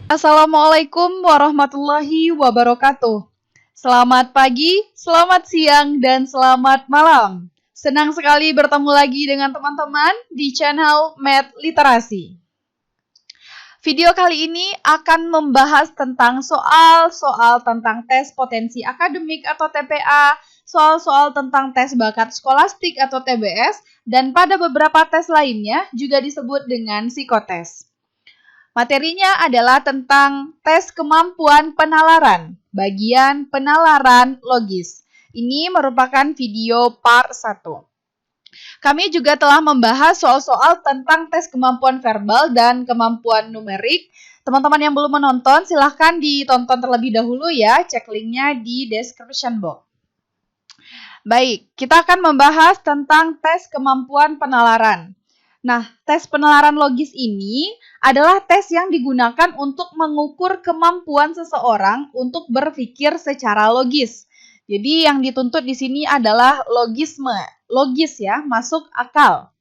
Assalamualaikum warahmatullahi wabarakatuh. Selamat pagi, selamat siang, dan selamat malam. Senang sekali bertemu lagi dengan teman-teman di channel Math Literasi. Video kali ini akan membahas tentang soal-soal tentang tes potensi akademik atau TPA, soal-soal tentang tes bakat skolastik atau TBS, dan pada beberapa tes lainnya juga disebut dengan psikotes. Materinya adalah tentang tes kemampuan penalaran, bagian penalaran logis. Ini merupakan video part 1. Kami juga telah membahas soal-soal tentang tes kemampuan verbal dan kemampuan numerik. Teman-teman yang belum menonton, silahkan ditonton terlebih dahulu ya, cek linknya di description box. Baik, kita akan membahas tentang tes kemampuan penalaran. Nah, tes penalaran logis ini adalah tes yang digunakan untuk mengukur kemampuan seseorang untuk berpikir secara logis. Jadi yang dituntut di sini adalah logisme, logis ya, masuk akal.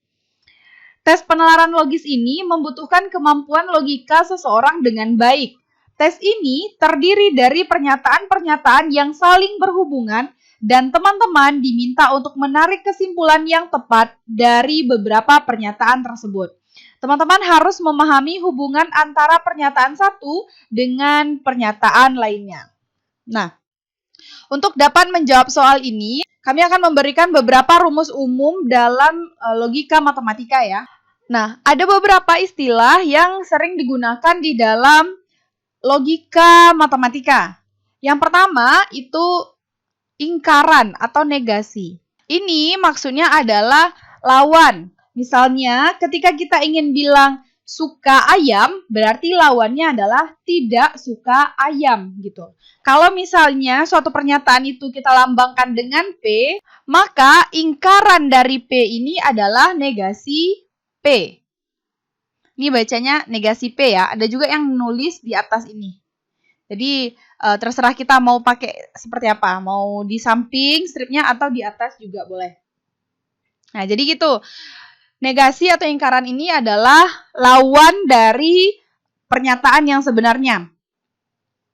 Tes penalaran logis ini membutuhkan kemampuan logika seseorang dengan baik. Tes ini terdiri dari pernyataan-pernyataan yang saling berhubungan dan teman-teman diminta untuk menarik kesimpulan yang tepat dari beberapa pernyataan tersebut. Teman-teman harus memahami hubungan antara pernyataan satu dengan pernyataan lainnya. Nah, untuk dapat menjawab soal ini, kami akan memberikan beberapa rumus umum dalam logika matematika ya. Nah, ada beberapa istilah yang sering digunakan di dalam logika matematika. Yang pertama itu ingkaran atau negasi. Ini maksudnya adalah lawan. Misalnya ketika kita ingin bilang suka ayam, berarti lawannya adalah tidak suka ayam gitu. Kalau misalnya suatu pernyataan itu kita lambangkan dengan P, maka ingkaran dari P ini adalah negasi P. Ini bacanya negasi P ya. Ada juga yang nulis di atas ini. Jadi terserah kita mau pakai seperti apa, mau di samping stripnya atau di atas juga boleh. Nah, jadi gitu. Negasi atau ingkaran ini adalah lawan dari pernyataan yang sebenarnya.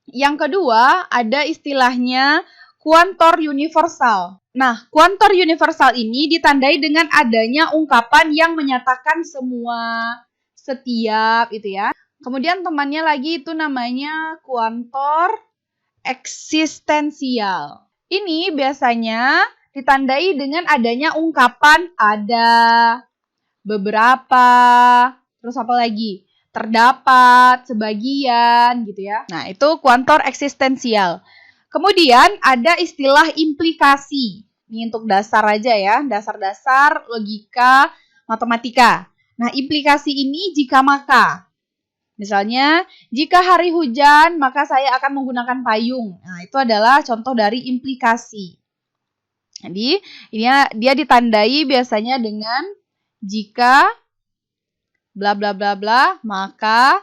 Yang kedua, ada istilahnya kuantor universal. Nah, kuantor universal ini ditandai dengan adanya ungkapan yang menyatakan semua, setiap, itu ya. Kemudian temannya lagi itu namanya kuantor eksistensial. Ini biasanya ditandai dengan adanya ungkapan ada, beberapa, terus apa lagi? Terdapat, sebagian gitu ya. Nah, itu kuantor eksistensial. Kemudian ada istilah implikasi. Ini untuk dasar aja ya, dasar-dasar logika matematika. Nah, implikasi ini jika maka. Misalnya, jika hari hujan, maka saya akan menggunakan payung. Nah, itu adalah contoh dari implikasi. Jadi, ini dia ditandai biasanya dengan jika bla bla bla bla, maka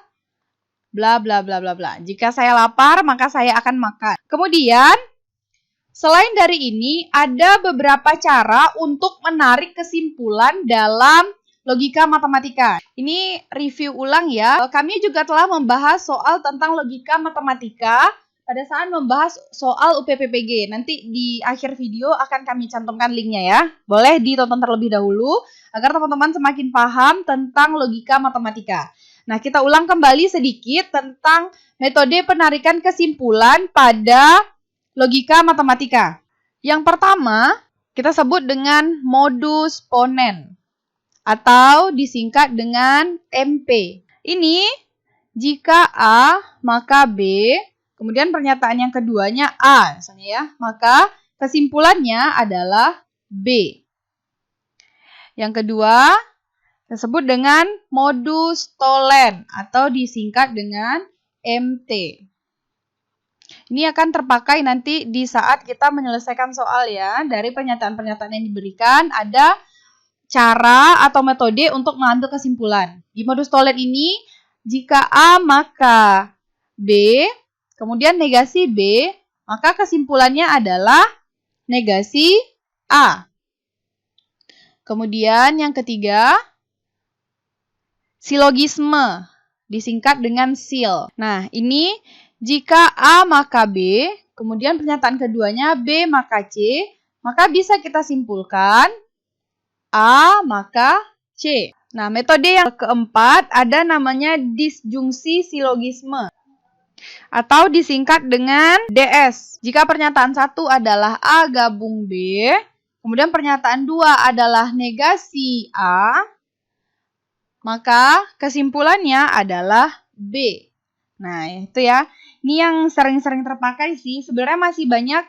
bla bla bla bla bla. Jika saya lapar, maka saya akan makan. Kemudian, selain dari ini, ada beberapa cara untuk menarik kesimpulan dalam logika matematika. Ini review ulang ya. Kami juga telah membahas soal tentang logika matematika pada saat membahas soal UPPPG. Nanti di akhir video akan kami cantumkan linknya ya. Boleh ditonton terlebih dahulu agar teman-teman semakin paham tentang logika matematika. Nah, kita ulang kembali sedikit tentang metode penarikan kesimpulan pada logika matematika. Yang pertama, kita sebut dengan modus ponens atau disingkat dengan MP. Ini jika A maka B, kemudian pernyataan yang keduanya A misalnya ya, maka kesimpulannya adalah B. Yang kedua disebut dengan modus tollens atau disingkat dengan MT. Ini akan terpakai nanti di saat kita menyelesaikan soal ya. Dari pernyataan-pernyataan yang diberikan ada cara atau metode untuk mengambil kesimpulan. Di modus tollens ini, jika A maka B, kemudian negasi B, maka kesimpulannya adalah negasi A. Kemudian yang ketiga, silogisme. disingkat dengan SEAL. Nah, ini jika A maka B, kemudian pernyataan keduanya B maka C, maka bisa kita simpulkan A maka C. Nah, metode yang keempat ada namanya disjungsi silogisme atau disingkat dengan DS. Jika pernyataan 1 adalah A gabung B, kemudian pernyataan 2 adalah negasi A, maka kesimpulannya adalah B. Nah, itu ya. Ini yang sering-sering terpakai sih. Sebenarnya masih banyak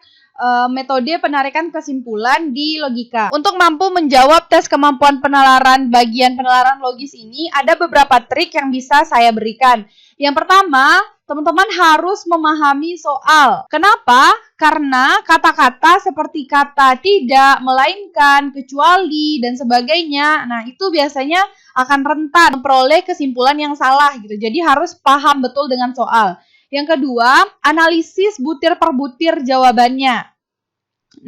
metode penarikan kesimpulan di logika. Untuk mampu menjawab tes kemampuan penalaran bagian penalaran logis ini, ada beberapa trik yang bisa saya berikan. Yang pertama, teman-teman harus memahami soal. Kenapa? Karena kata-kata seperti kata tidak, melainkan, kecuali, dan sebagainya, nah itu biasanya akan rentan memperoleh kesimpulan yang salah gitu. Jadi harus paham betul dengan soal. Yang kedua, analisis butir per butir jawabannya.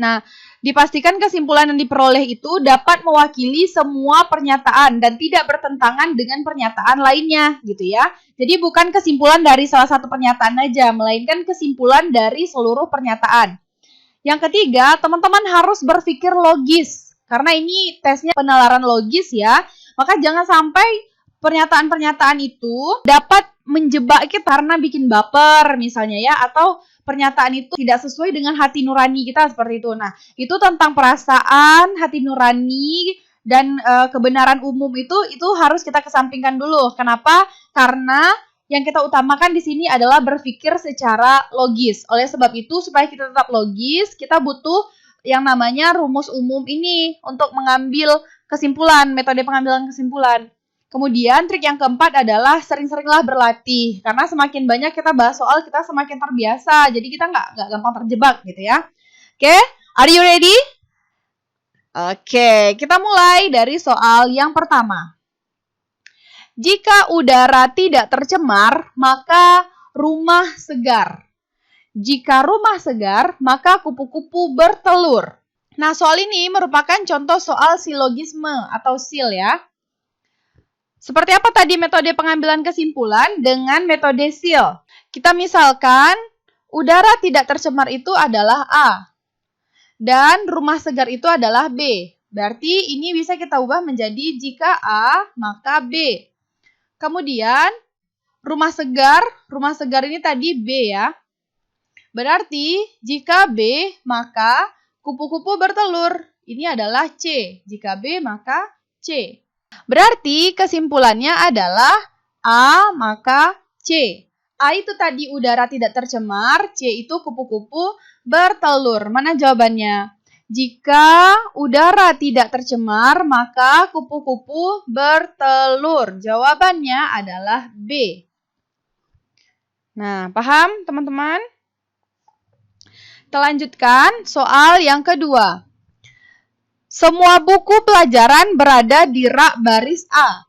Nah, dipastikan kesimpulan yang diperoleh itu dapat mewakili semua pernyataan dan tidak bertentangan dengan pernyataan lainnya, gitu ya. Jadi bukan kesimpulan dari salah satu pernyataan aja, melainkan kesimpulan dari seluruh pernyataan. Yang ketiga, teman-teman harus berpikir logis. Karena ini tesnya penalaran logis ya, maka jangan sampai pernyataan-pernyataan itu dapat menjebak kita karena bikin baper misalnya ya, atau pernyataan itu tidak sesuai dengan hati nurani kita seperti itu. Nah, itu tentang perasaan, hati nurani, dan kebenaran umum itu harus kita kesampingkan dulu. Kenapa? Karena yang kita utamakan di sini adalah berpikir secara logis. Oleh sebab itu, supaya kita tetap logis, kita butuh yang namanya rumus umum ini untuk mengambil kesimpulan, metode pengambilan kesimpulan. Kemudian trik yang keempat adalah sering-seringlah berlatih. Karena semakin banyak kita bahas soal, kita semakin terbiasa. Jadi kita nggak gampang terjebak gitu ya. Oke, are you ready? Oke, kita mulai dari soal yang pertama. Jika udara tidak tercemar, maka rumah segar. Jika rumah segar, maka kupu-kupu bertelur. Nah, soal ini merupakan contoh soal silogisme atau SEAL ya. Seperti apa tadi metode pengambilan kesimpulan dengan metode SEAL? Kita misalkan, udara tidak tercemar itu adalah A. Dan rumah segar itu adalah B. Berarti ini bisa kita ubah menjadi jika A, maka B. Kemudian, rumah segar ini tadi B ya. Berarti, jika B, maka kupu-kupu bertelur. Ini adalah C. Jika B, maka C. Berarti kesimpulannya adalah A maka C. A itu tadi udara tidak tercemar, C itu kupu-kupu bertelur. Mana jawabannya? Jika udara tidak tercemar, maka kupu-kupu bertelur. Jawabannya adalah B. Nah, paham teman-teman? Kita lanjutkan soal yang kedua. Semua buku pelajaran berada di rak baris A.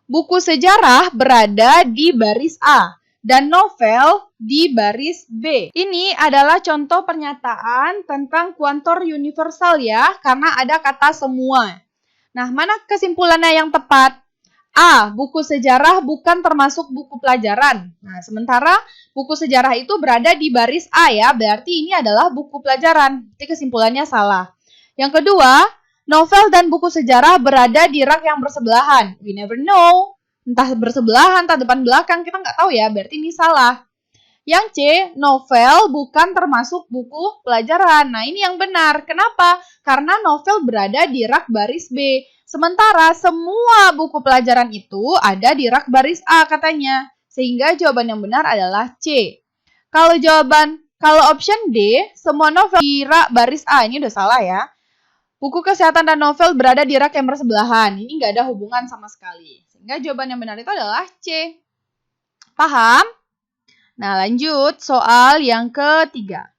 Buku sejarah berada di baris A. Dan novel di baris B. Ini adalah contoh pernyataan tentang kuantor universal ya, karena ada kata semua. Nah, mana kesimpulannya yang tepat? A. Buku sejarah bukan termasuk buku pelajaran. Nah, sementara buku sejarah itu berada di baris A ya, berarti ini adalah buku pelajaran. Jadi kesimpulannya salah. Yang kedua, novel dan buku sejarah berada di rak yang bersebelahan. We never know. Entah bersebelahan, entah depan belakang, kita nggak tahu ya, berarti ini salah. Yang C, novel bukan termasuk buku pelajaran. Nah, ini yang benar. Kenapa? Karena novel berada di rak baris B. Sementara semua buku pelajaran itu ada di rak baris A katanya. Sehingga jawaban yang benar adalah C. Kalau option D, semua novel di rak baris A, ini udah salah ya. Buku kesehatan dan novel berada di rak yang bersebelahan. Ini nggak ada hubungan sama sekali. Sehingga jawaban yang benar itu adalah C. Paham? Nah, lanjut soal yang ketiga.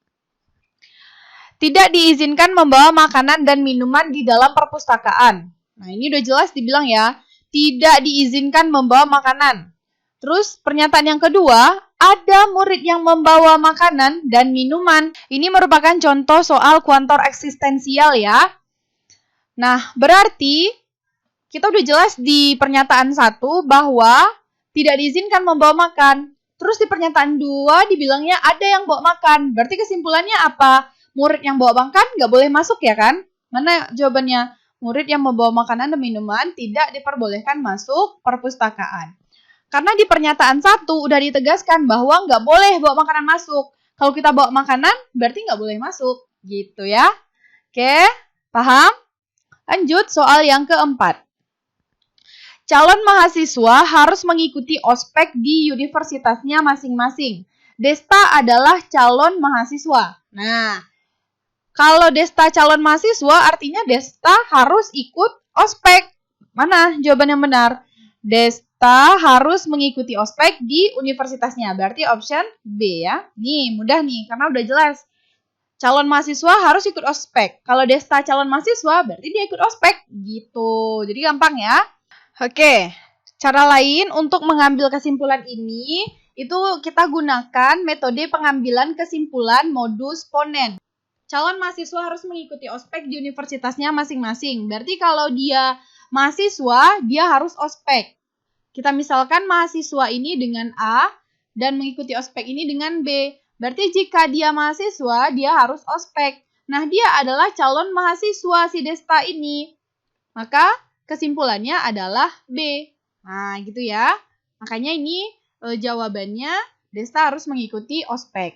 Tidak diizinkan membawa makanan dan minuman di dalam perpustakaan. Nah, ini udah jelas dibilang ya. Tidak diizinkan membawa makanan. Terus pernyataan yang kedua, ada murid yang membawa makanan dan minuman. Ini merupakan contoh soal kuantor eksistensial ya. Nah, berarti kita udah jelas di pernyataan 1 bahwa tidak diizinkan membawa makan. Terus di pernyataan 2 dibilangnya ada yang bawa makan. Berarti kesimpulannya apa? Murid yang bawa makan nggak boleh masuk ya kan? Mana jawabannya? Murid yang membawa makanan dan minuman tidak diperbolehkan masuk perpustakaan. Karena di pernyataan 1 udah ditegaskan bahwa nggak boleh bawa makanan masuk. Kalau kita bawa makanan, berarti nggak boleh masuk. Gitu ya. Oke, paham? Lanjut soal yang keempat. Calon mahasiswa harus mengikuti ospek di universitasnya masing-masing. Desta adalah calon mahasiswa. Nah, kalau Desta calon mahasiswa artinya Desta harus ikut ospek. Mana jawaban yang benar? Desta harus mengikuti ospek di universitasnya. Berarti option B ya. Nih, mudah nih karena udah jelas. Calon mahasiswa harus ikut ospek. Kalau Desta calon mahasiswa berarti dia ikut ospek. Gitu. Jadi gampang ya. Oke, cara lain untuk mengambil kesimpulan ini, itu kita gunakan metode pengambilan kesimpulan modus ponen. Calon mahasiswa harus mengikuti ospek di universitasnya masing-masing. Berarti kalau dia mahasiswa, dia harus ospek. Kita misalkan mahasiswa ini dengan A dan mengikuti ospek ini dengan B. Berarti jika dia mahasiswa, dia harus ospek. Nah, dia adalah calon mahasiswa si Desta ini. Maka kesimpulannya adalah B. Nah, gitu ya. Makanya ini jawabannya Desta harus mengikuti ospek.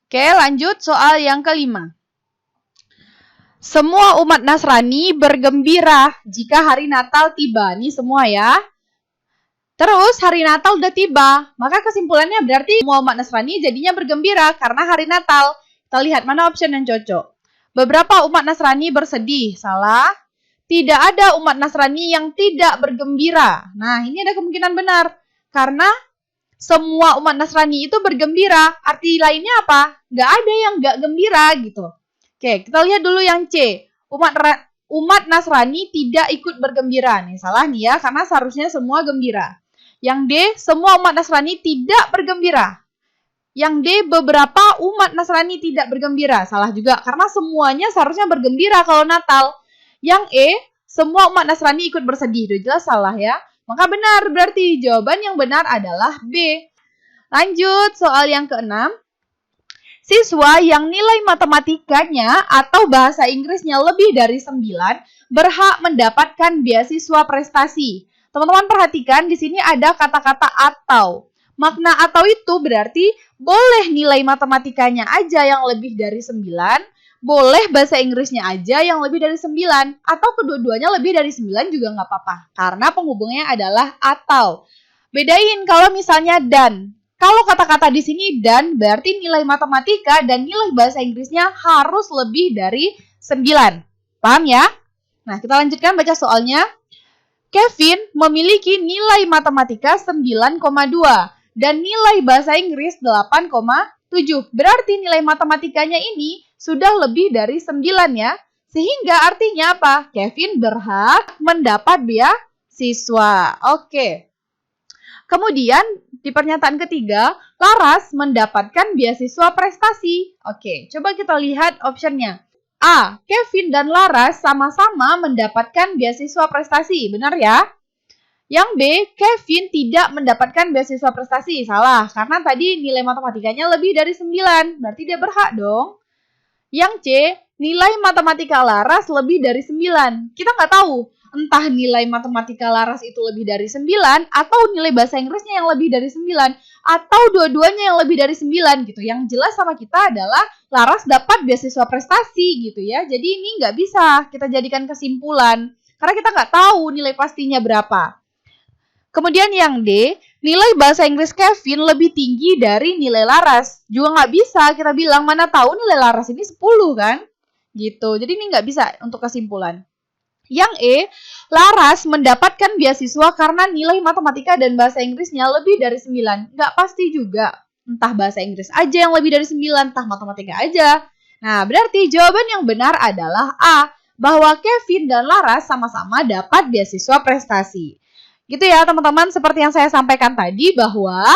Oke, lanjut soal yang kelima. Semua umat Nasrani bergembira jika hari Natal tiba. Ini semua ya. Terus hari Natal udah tiba. Maka kesimpulannya berarti semua umat Nasrani jadinya bergembira karena hari Natal. Kita lihat mana option yang cocok. Beberapa umat Nasrani bersedih. Salah. Tidak ada umat Nasrani yang tidak bergembira. Nah, ini ada kemungkinan benar. Karena semua umat Nasrani itu bergembira. Arti lainnya apa? Nggak ada yang nggak gembira gitu. Oke, kita lihat dulu yang C. Umat Nasrani tidak ikut bergembira. Nih, salah nih ya, karena seharusnya semua gembira. Yang D, semua umat Nasrani tidak bergembira. Yang D, beberapa umat Nasrani tidak bergembira. Salah juga, karena semuanya seharusnya bergembira kalau Natal. Yang E, semua umat Nasrani ikut bersedih. Udah jelas salah ya. Maka benar, berarti jawaban yang benar adalah B. Lanjut, soal yang keenam. Siswa yang nilai matematikanya atau bahasa Inggrisnya lebih dari 9 berhak mendapatkan beasiswa prestasi. Teman-teman perhatikan, di sini ada kata-kata atau. Makna atau itu berarti boleh nilai matematikanya aja yang lebih dari 9, boleh bahasa Inggrisnya aja yang lebih dari 9, atau kedua-duanya lebih dari 9 juga nggak apa-apa. Karena penghubungnya adalah atau. Bedain kalau misalnya dan. Kalau kata-kata di sini dan berarti nilai matematika dan nilai bahasa Inggrisnya harus lebih dari 9. Paham ya? Nah, kita lanjutkan baca soalnya. Kevin memiliki nilai matematika 9,2 dan nilai bahasa Inggris 8,7. Berarti nilai matematikanya ini sudah lebih dari 9 ya. Sehingga artinya apa? Kevin berhak mendapat beasiswa. Oke. Kemudian di pernyataan ketiga, Laras mendapatkan beasiswa prestasi. Oke, coba kita lihat optionnya. A. Kevin dan Laras sama-sama mendapatkan beasiswa prestasi. Benar ya? Yang B. Kevin tidak mendapatkan beasiswa prestasi. Salah, karena tadi nilai matematikanya lebih dari 9. Berarti dia berhak dong. Yang C. Nilai matematika Laras lebih dari 9. Kita nggak tahu. Entah nilai matematika Laras itu lebih dari 9 atau nilai bahasa Inggrisnya yang lebih dari 9 atau dua-duanya yang lebih dari 9 gitu. Yang jelas sama kita adalah Laras dapat beasiswa prestasi gitu ya. Jadi ini nggak bisa kita jadikan kesimpulan karena kita nggak tahu nilai pastinya berapa. Kemudian yang D, nilai bahasa Inggris Kevin lebih tinggi dari nilai Laras. Juga nggak bisa kita bilang mana tahu nilai Laras ini 10 kan? Gitu. Jadi ini nggak bisa untuk kesimpulan. Yang E, Laras mendapatkan beasiswa karena nilai matematika dan bahasa Inggrisnya lebih dari 9. Nggak pasti juga. Entah bahasa Inggris aja yang lebih dari 9, entah matematika aja. Nah, berarti jawaban yang benar adalah A, bahwa Kevin dan Laras sama-sama dapat beasiswa prestasi. Gitu ya teman-teman, seperti yang saya sampaikan tadi bahwa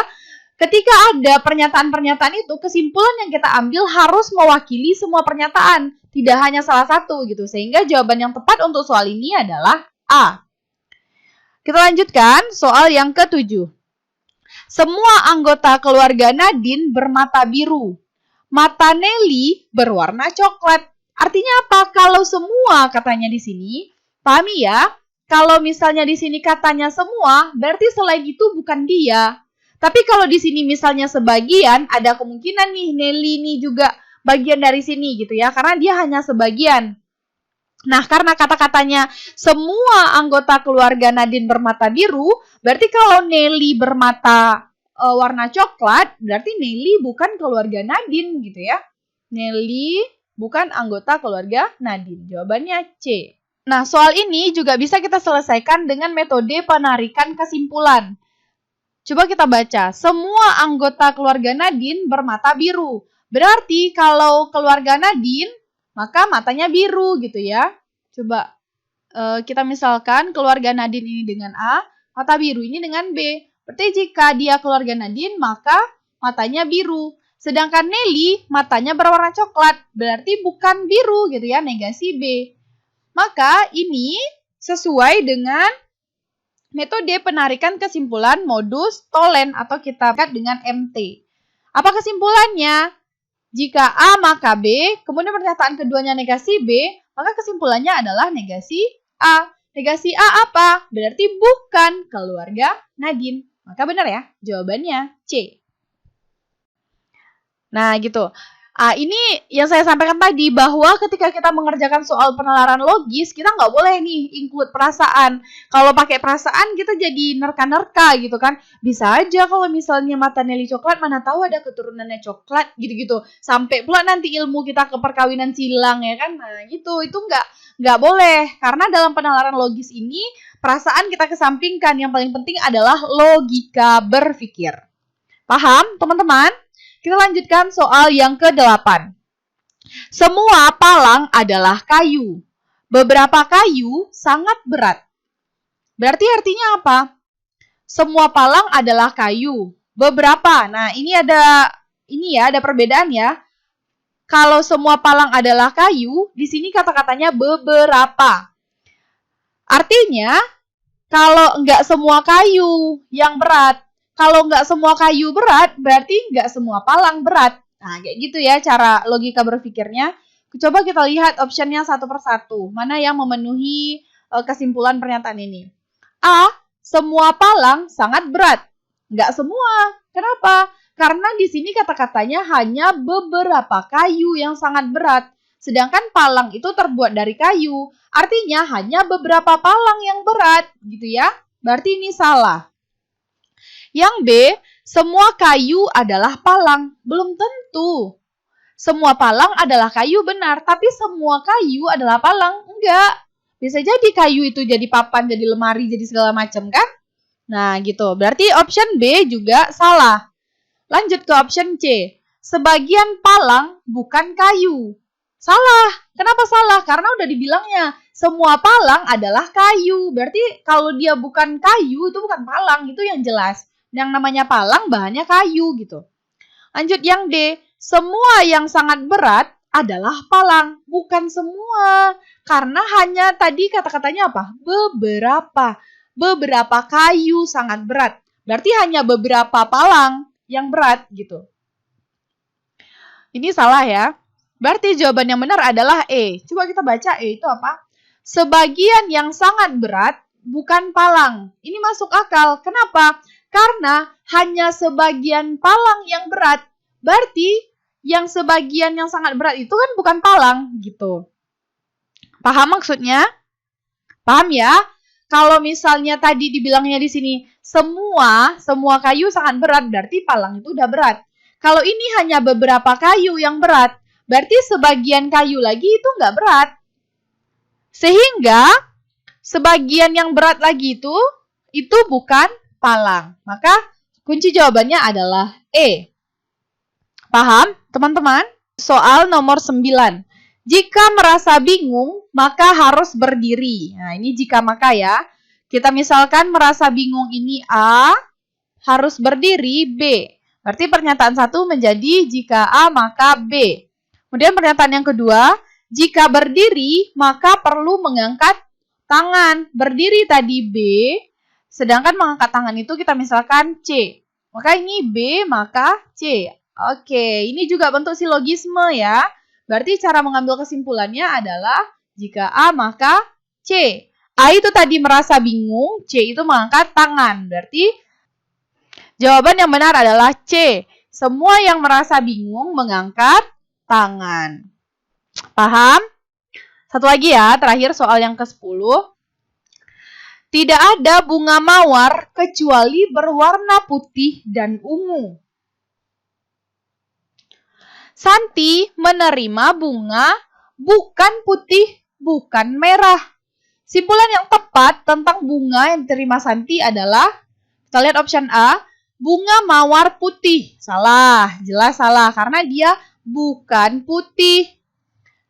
ketika ada pernyataan-pernyataan itu, kesimpulan yang kita ambil harus mewakili semua pernyataan. Tidak hanya salah satu gitu. Sehingga jawaban yang tepat untuk soal ini adalah A. Kita lanjutkan soal yang ke-7. Semua anggota keluarga Nadine bermata biru. Mata Nelly berwarna coklat. Artinya apa? Kalau semua katanya di sini, pahami ya? Kalau misalnya di sini katanya semua, berarti selain itu bukan dia. Tapi kalau di sini misalnya sebagian, ada kemungkinan nih Nelly ini juga bagian dari sini gitu ya, karena dia hanya sebagian. Nah, karena kata-katanya semua anggota keluarga Nadine bermata biru, berarti kalau Nelly bermata warna coklat, berarti Nelly bukan keluarga Nadine gitu ya. Nelly bukan anggota keluarga Nadine. Jawabannya C. Nah, soal ini juga bisa kita selesaikan dengan metode penarikan kesimpulan. Coba kita baca. Semua anggota keluarga Nadine bermata biru. Berarti kalau keluarga Nadine, maka matanya biru gitu ya. Coba kita misalkan keluarga Nadine ini dengan A, mata biru ini dengan B. Berarti jika dia keluarga Nadine, maka matanya biru. Sedangkan Nelly matanya berwarna coklat. Berarti bukan biru gitu ya, negasi B. Maka ini sesuai dengan metode penarikan kesimpulan modus Tholen atau kita lihat dengan MT. Apa kesimpulannya? Jika A maka B, kemudian pernyataan keduanya negasi B, maka kesimpulannya adalah negasi A. Negasi A apa? Berarti bukan keluarga Nadine. Maka benar ya, jawabannya C. Nah gitu. Ini yang saya sampaikan tadi, bahwa ketika kita mengerjakan soal penalaran logis, kita nggak boleh nih include perasaan. Kalau pakai perasaan, kita jadi nerka-nerka gitu kan. Bisa aja kalau misalnya mata Nelly coklat, mana tahu ada keturunannya coklat gitu-gitu. Sampai pula nanti ilmu kita ke perkawinan silang ya kan. Nah gitu, itu nggak boleh. Karena dalam penalaran logis ini, perasaan kita kesampingkan. Yang paling penting adalah logika berpikir. Paham teman-teman? Kita lanjutkan soal yang ke-8. Semua palang adalah kayu. Beberapa kayu sangat berat. Berarti artinya apa? Semua palang adalah kayu. Beberapa. Nah, ini ada perbedaan ya. Kalau semua palang adalah kayu, di sini kata-katanya beberapa. Artinya, kalau enggak semua kayu yang berat, kalau nggak semua kayu berat, berarti nggak semua palang berat. Nah, kayak gitu ya cara logika berpikirnya. Coba kita lihat optionnya satu persatu. Mana yang memenuhi kesimpulan pernyataan ini? A. Semua palang sangat berat. Nggak semua. Kenapa? Karena di sini kata-katanya hanya beberapa kayu yang sangat berat. Sedangkan palang itu terbuat dari kayu. Artinya hanya beberapa palang yang berat. Gitu ya. Berarti ini salah. Yang B, semua kayu adalah palang. Belum tentu. Semua palang adalah kayu benar, tapi semua kayu adalah palang. Enggak. Bisa jadi kayu itu jadi papan, jadi lemari, jadi segala macam kan? Nah gitu. Berarti option B juga salah. Lanjut ke option C. Sebagian palang bukan kayu. Salah. Kenapa salah? Karena udah dibilangnya semua palang adalah kayu. Berarti kalau dia bukan kayu, itu bukan palang. Itu yang jelas. Yang namanya palang bahannya kayu gitu. Lanjut yang D. Semua yang sangat berat adalah palang. Bukan semua. Karena hanya tadi kata-katanya apa? Beberapa. Beberapa kayu sangat berat. Berarti hanya beberapa palang yang berat gitu. Ini salah ya. Berarti jawaban yang benar adalah E. Coba kita baca E itu apa? Sebagian yang sangat berat bukan palang. Ini masuk akal. Kenapa? Karena hanya sebagian palang yang berat. Berarti yang sebagian yang sangat berat itu kan bukan palang gitu. Paham maksudnya? Paham ya? Kalau misalnya tadi dibilangnya di sini semua kayu sangat berat, berarti palang itu udah berat. Kalau ini hanya beberapa kayu yang berat, berarti sebagian kayu lagi itu nggak berat. Sehingga sebagian yang berat lagi itu bukan palang. Maka kunci jawabannya adalah E. Paham, teman-teman? Soal nomor 9. Jika merasa bingung, maka harus berdiri. Nah, ini jika maka ya. Kita misalkan merasa bingung ini A, harus berdiri B. Berarti pernyataan satu menjadi jika A, maka B. Kemudian pernyataan yang kedua, jika berdiri, maka perlu mengangkat tangan. Berdiri tadi B, Sedangkan mengangkat tangan itu kita misalkan C. Maka ini B, maka C. Oke, ini juga bentuk silogisme ya. Berarti cara mengambil kesimpulannya adalah jika A maka C. A itu tadi merasa bingung, C itu mengangkat tangan. Berarti jawaban yang benar adalah C. Semua yang merasa bingung mengangkat tangan. Paham? Satu lagi ya, terakhir soal yang ke-10. Tidak ada bunga mawar kecuali berwarna putih dan ungu. Santi menerima bunga bukan putih, bukan merah. Simpulan yang tepat tentang bunga yang diterima Santi adalah, kita lihat option A, bunga mawar putih. Salah, jelas salah karena dia bukan putih.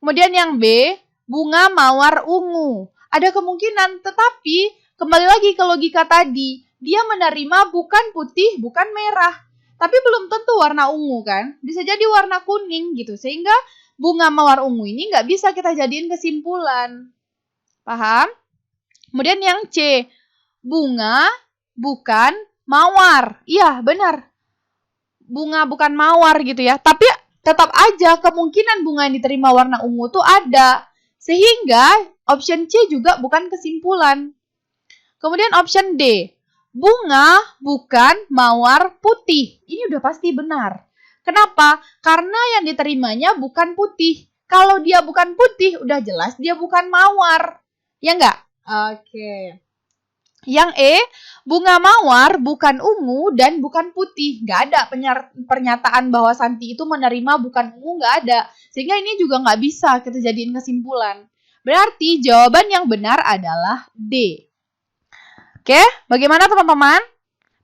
Kemudian yang B, bunga mawar ungu. Ada kemungkinan, tetapi kembali lagi ke logika tadi, dia menerima bukan putih, bukan merah. Tapi belum tentu warna ungu kan, bisa jadi warna kuning gitu. Sehingga bunga mawar ungu ini nggak bisa kita jadiin kesimpulan. Paham? Kemudian yang C, bunga bukan mawar. Iya benar, bunga bukan mawar gitu ya. Tapi tetap aja kemungkinan bunga yang diterima warna ungu tuh ada. Sehingga option C juga bukan kesimpulan. Kemudian option D, bunga bukan mawar putih. Ini udah pasti benar. Kenapa? Karena yang diterimanya bukan putih. Kalau dia bukan putih, udah jelas dia bukan mawar. Ya enggak? Oke. Yang E, bunga mawar bukan ungu dan bukan putih. Nggak ada pernyataan bahwa Santi itu menerima bukan ungu, nggak ada. Sehingga ini juga nggak bisa kita jadiin kesimpulan. Berarti jawaban yang benar adalah D. Oke, bagaimana teman-teman?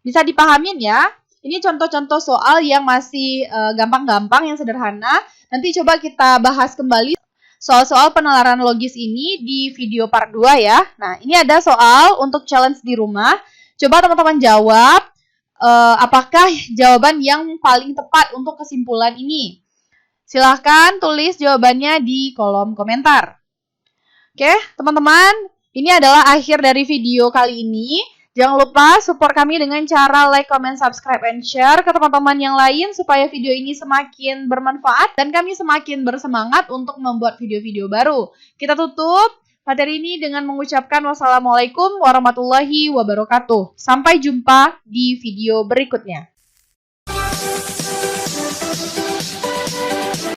Bisa dipahamin ya? Ini contoh-contoh soal yang masih gampang-gampang, yang sederhana. Nanti coba kita bahas kembali soal-soal penalaran logis ini di video part 2 ya. Nah, ini ada soal untuk challenge di rumah. Coba teman-teman jawab apakah jawaban yang paling tepat untuk kesimpulan ini. Silahkan tulis jawabannya di kolom komentar. Oke, teman-teman, ini adalah akhir dari video kali ini. Jangan lupa support kami dengan cara like, comment, subscribe, and share ke teman-teman yang lain supaya video ini semakin bermanfaat dan kami semakin bersemangat untuk membuat video-video baru. Kita tutup materi ini dengan mengucapkan wassalamualaikum warahmatullahi wabarakatuh. Sampai jumpa di video berikutnya.